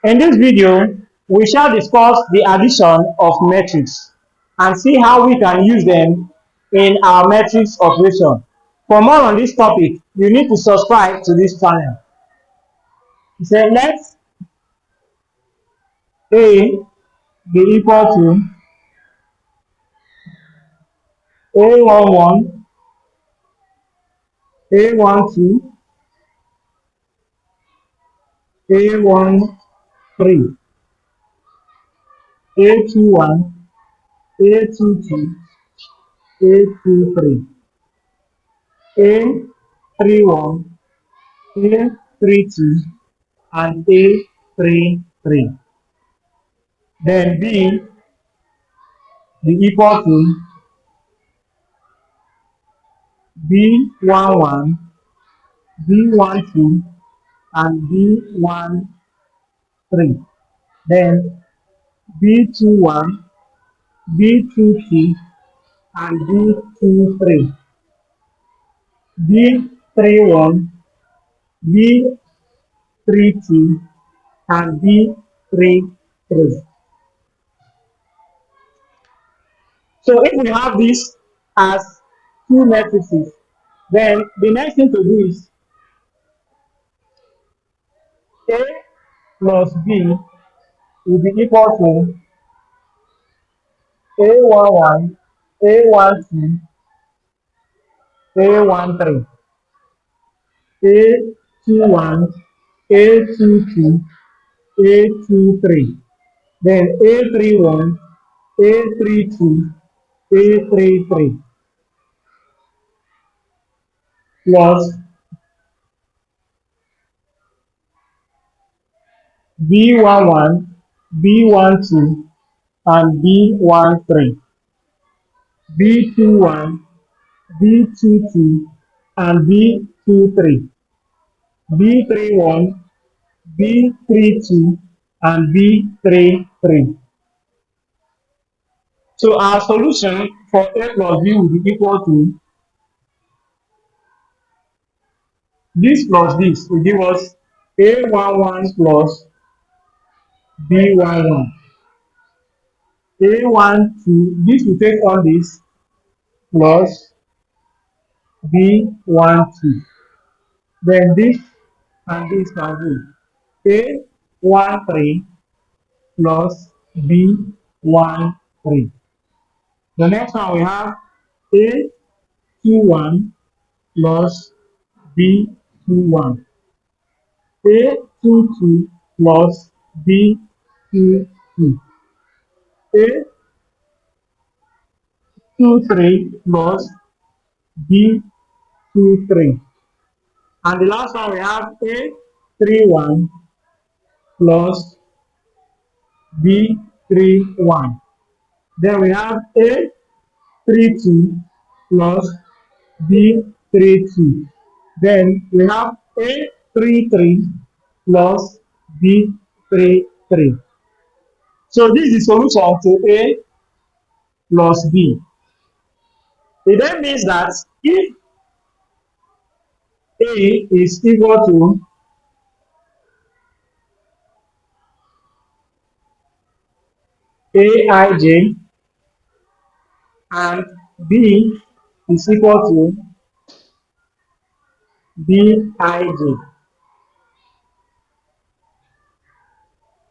In this video, we shall discuss the addition of metrics and see how we can use them in our matrix operation. For more on this topic, you need to subscribe to this channel. So let A be equal to A11, A12, A13, A21, A22, A23, A31, A32, and A33. Then B be equal to B11, B12, and B13. Then B21, B22, and B23. B31, B32, and B33. So if we have this as two matrices, then the next thing to do is A plus B will be equal to A11, A12, A13, A21, A22, A23, then A31, A32, A33, plus B11, B12, and B13, B21, B22, and B23, B31, B32, and B33. So our solution for A plus B will be equal to this plus this will give us A11 plus B11. A12, this will take on this plus B12. Then this and this cancel. A13 plus B13. The next one we have A21 plus B21. A22 plus B22. A23 plus B23. And the last one we have A31 plus B31. Then we have A32 plus B32. Then we have A33 plus B33. So this is the solution to A plus B. It then means that if A is equal to Aij and B is equal to Bij.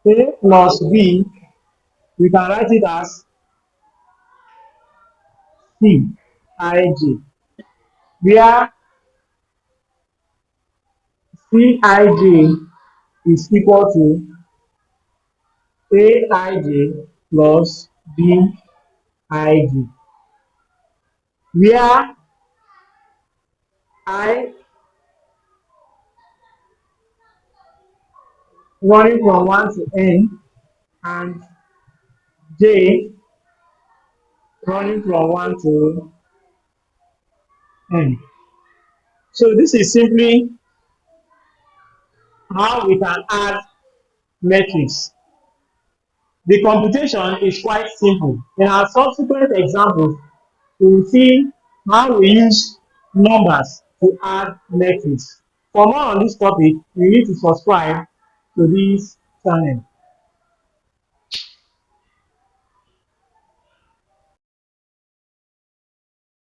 A plus B, we can write it as Cij, where Cij is equal to Aij plus Bij, where I running from 1 to n and j running from 1 to n. So this is simply how we can add matrix. The computation is quite simple. In our subsequent examples, we will see how we use numbers to add matrix. For more on this topic, you need to subscribe to this channel.